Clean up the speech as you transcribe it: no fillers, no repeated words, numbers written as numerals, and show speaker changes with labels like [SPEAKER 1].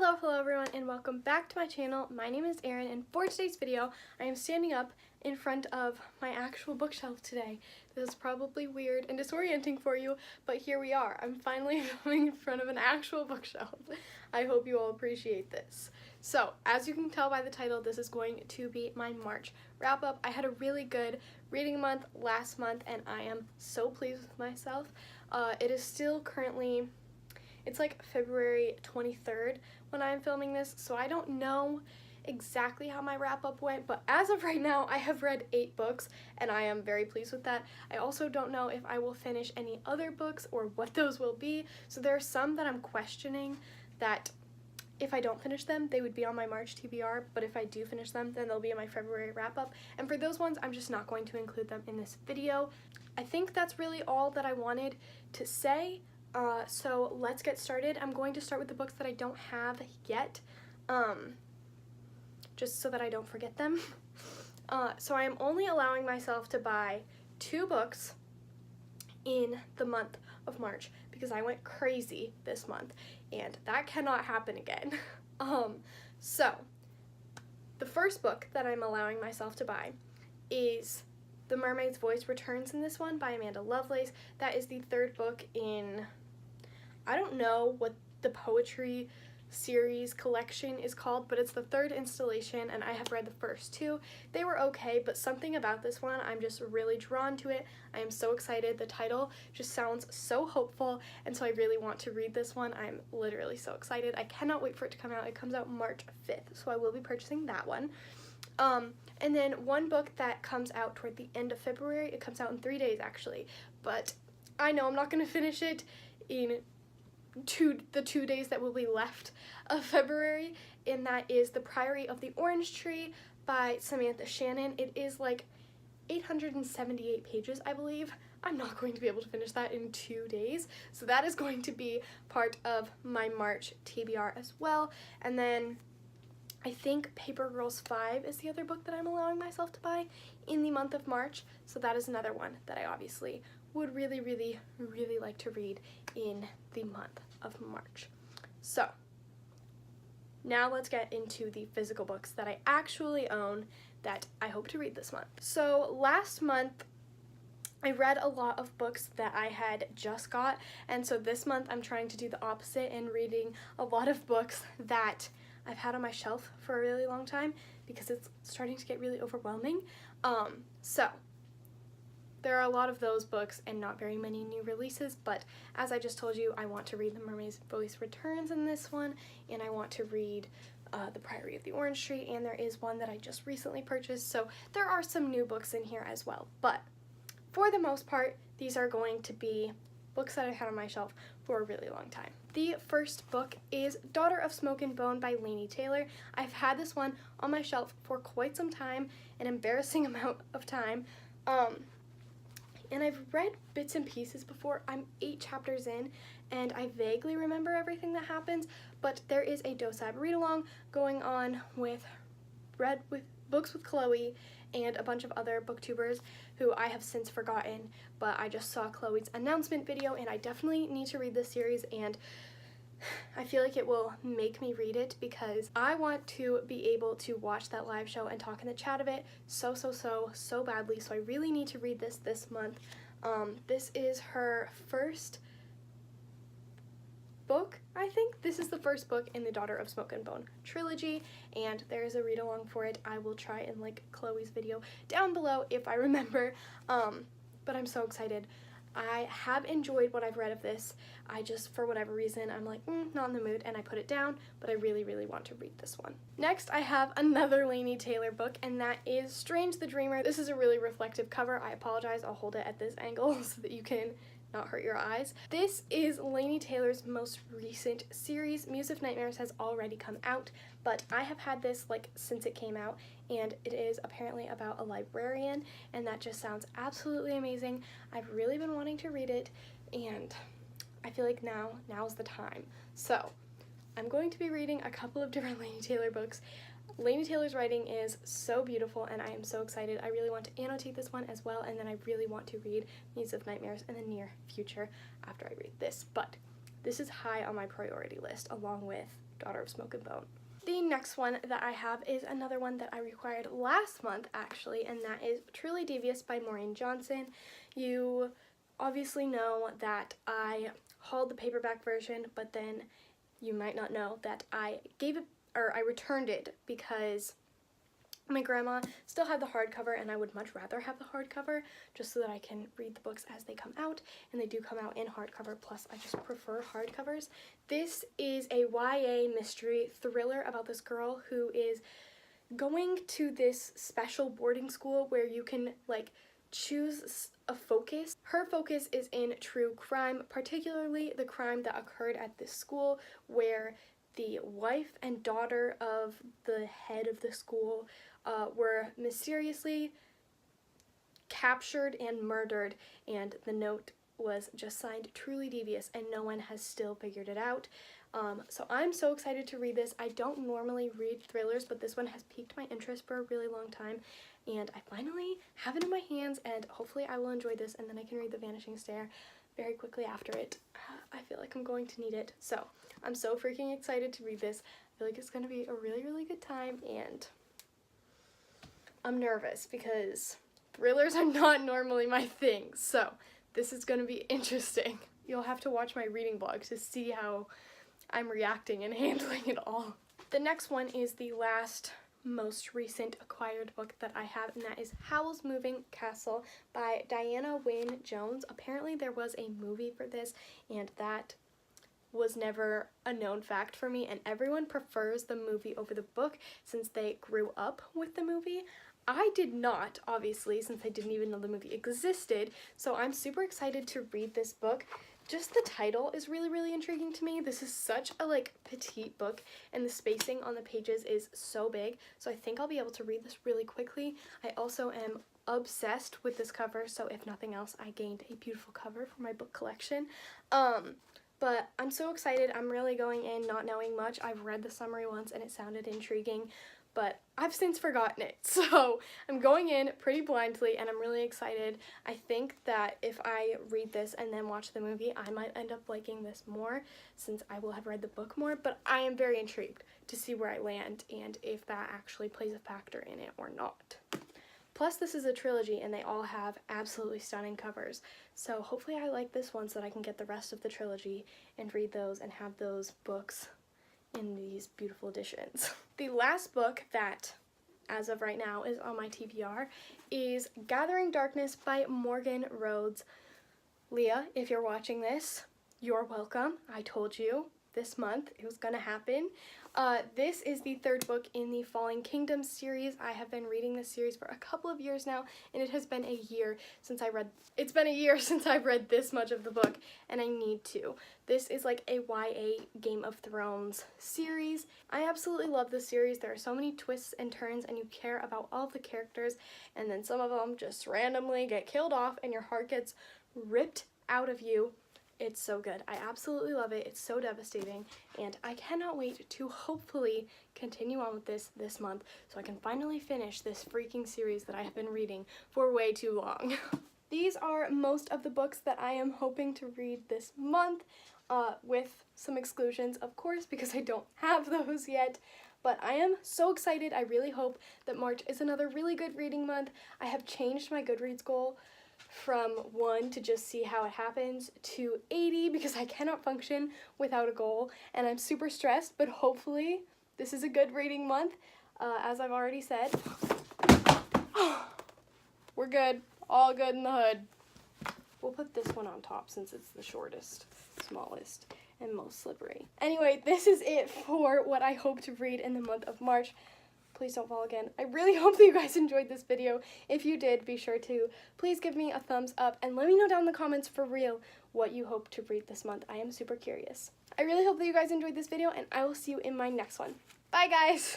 [SPEAKER 1] Hello everyone, and welcome back to my channel. My name is Erin, and for today's video, I am standing up in front of my actual bookshelf today. This is probably weird and disorienting for you, but here we are. I'm finally filming in front of an actual bookshelf. I hope you all appreciate this. So, as you can tell by the title, this is going to be my March wrap-up. I had a really good reading month last month, and I am so pleased with myself. It is still currently... It's like February 23rd when I'm filming this, so I don't know exactly how my wrap-up went, but as of right now, I have read 8 books, and I am very pleased with that. I also don't know if I will finish any other books or what those will be, so there are some that I'm questioning that if I don't finish them, they would be on my March TBR, but if I do finish them, then they'll be in my February wrap-up, and for those ones, I'm just not going to include them in this video. I think that's really all that I wanted to say. So let's get started. I'm going to start with the books that I don't have yet, just so that I don't forget them. So I am only allowing myself to buy 2 books in the month of March because I went crazy this month, and that cannot happen again. So the first book that I'm allowing myself to buy is The Mermaid's Voice Returns in this one by Amanda Lovelace. That is the 3rd book in... I don't know what the poetry series collection is called, but it's the 3rd installation, and I have read the first 2. They were okay, but something about this one, I'm just really drawn to it. I am so excited. The title just sounds so hopeful, and so I really want to read this one. I'm literally so excited. I cannot wait for it to come out. It comes out March 5th, so I will be purchasing that one. And then one book that comes out toward the end of February. It comes out in 3 days, actually, but I know I'm not going to finish it in the 2 days that will be left of February, and that is The Priory of the Orange Tree by Samantha Shannon. It is like 878 pages, I believe. I'm not going to be able to finish that in 2 days, so that is going to be part of my March TBR as well. And then I think Paper Girls 5 is the other book that I'm allowing myself to buy in the month of March, so that is another one that I obviously would really like to read in the month of March. So now let's get into the physical books that I actually own that I hope to read this month. So last month I read a lot of books that I had just got, and so this month I'm trying to do the opposite and reading a lot of books that I've had on my shelf for a really long time because it's starting to get really overwhelming. So there are a lot of those books and not very many new releases, but as I just told you, I want to read The Mermaid's Voice Returns in this one, and I want to read The Priory of the Orange Tree, and there is one that I just recently purchased, so there are some new books in here as well. But for the most part, these are going to be books that I've had on my shelf for a really long time. The first book is Daughter of Smoke and Bone by Laini Taylor. I've had this one on my shelf for quite some time, an embarrassing amount of time. And I've read bits and pieces before. I'm 8 chapters in, and I vaguely remember everything that happens, but there is a DOSAB read-along going on with Books with Chloe and a bunch of other booktubers who I have since forgotten, but I just saw Chloe's announcement video, and I definitely need to read this series, and I feel like it will make me read it because I want to be able to watch that live show and talk in the chat of it so badly, so I really need to read this month. This is her first book, I think. This is the first book in the Daughter of Smoke and Bone trilogy, and there is a read-along for it. I will try and link Chloe's video down below if I remember, but I'm so excited. I have enjoyed what I've read of this. I just, for whatever reason, I'm like, not in the mood, and I put it down, but I really want to read this one. Next, I have another Laini Taylor book, and that is Strange the Dreamer. This is a really reflective cover. I apologize, I'll hold it at this angle so that you can not hurt your eyes. This is Laini Taylor's most recent series. Muse of Nightmares has already come out, but I have had this like since it came out, and it is apparently about a librarian, and that just sounds absolutely amazing. I've really been wanting to read it, and I feel like now's the time. So I'm going to be reading a couple of different Laini Taylor books. Laini Taylor's writing is so beautiful, and I am so excited. I really want to annotate this one as well, and then I really want to read Muse of Nightmares in the near future after I read this. But this is high on my priority list, along with Daughter of Smoke and Bone. The next one that I have is another one that I required last month, actually, and that is Truly Devious by Maureen Johnson. You obviously know that I hauled the paperback version, but then you might not know that I returned it because my grandma still had the hardcover, and I would much rather have the hardcover just so that I can read the books as they come out, and they do come out in hardcover, plus I just prefer hardcovers. This is a YA mystery thriller about this girl who is going to this special boarding school where you can, like, choose a focus. Her focus is in true crime, particularly the crime that occurred at this school where the wife and daughter of the head of the school were mysteriously captured and murdered, and the note was just signed Truly Devious, and no one has still figured it out. So I'm so excited to read this. I don't normally read thrillers, but this one has piqued my interest for a really long time, and I finally have it in my hands, and hopefully I will enjoy this, and then I can read The Vanishing Stair very quickly after it. I feel like I'm going to need it. So I'm so freaking excited to read this. I feel like it's going to be a really, really good time, and I'm nervous because thrillers are not normally my thing, so this is going to be interesting. You'll have to watch my reading vlog to see how I'm reacting and handling it all. The next one is the last most recent acquired book that I have, and that is Howls Moving Castle by Diana Wynne Jones. Apparently there was a movie for this, and that was never a known fact for me, and everyone prefers the movie over the book since they grew up with the movie. I did not, obviously, since I didn't even know the movie existed, so I'm super excited to read this book. Just the title is really, really intriguing to me. This is such a, like, petite book, and the spacing on the pages is so big, so I think I'll be able to read this really quickly. I also am obsessed with this cover, so if nothing else, I gained a beautiful cover for my book collection. But I'm so excited. I'm really going in not knowing much. I've read the summary once, and it sounded intriguing, but I've since forgotten it, so I'm going in pretty blindly, and I'm really excited. I think that if I read this and then watch the movie, I might end up liking this more, since I will have read the book more, but I am very intrigued to see where I land, and if that actually plays a factor in it or not. Plus, this is a trilogy, and they all have absolutely stunning covers, so hopefully I like this one so that I can get the rest of the trilogy and read those and have those books in these beautiful editions. The last book that, as of right now, is on my TBR is Gathering Darkness by Morgan Rhodes. Leah, if you're watching this, you're welcome. I told you this month it was gonna happen. This is the third book in the Falling Kingdom series. I have been reading this series for a couple of years now, and it has been a year since I've read this much of the book, and I need to. This is like a YA Game of Thrones series. I absolutely love this series. There are so many twists and turns, and you care about all of the characters, and then some of them just randomly get killed off, and your heart gets ripped out of you. It's so good. I absolutely love it. It's so devastating, and I cannot wait to hopefully continue on with this month so I can finally finish this freaking series that I have been reading for way too long. These are most of the books that I am hoping to read this month, with some exclusions, of course, because I don't have those yet. But I am so excited. I really hope that March is another really good reading month. I have changed my Goodreads goal from 1 to just see how it happens to 80 because I cannot function without a goal, and I'm super stressed, but hopefully this is a good reading month. As I've already said, we're good, all good in the hood. We'll put this one on top since it's the shortest, smallest, and most slippery. Anyway, this is it for what I hope to read in the month of March. Please don't fall again. I really hope that you guys enjoyed this video. If you did, be sure to please give me a thumbs up and let me know down in the comments for real what you hope to read this month. I am super curious. I really hope that you guys enjoyed this video, and I will see you in my next one. Bye, guys!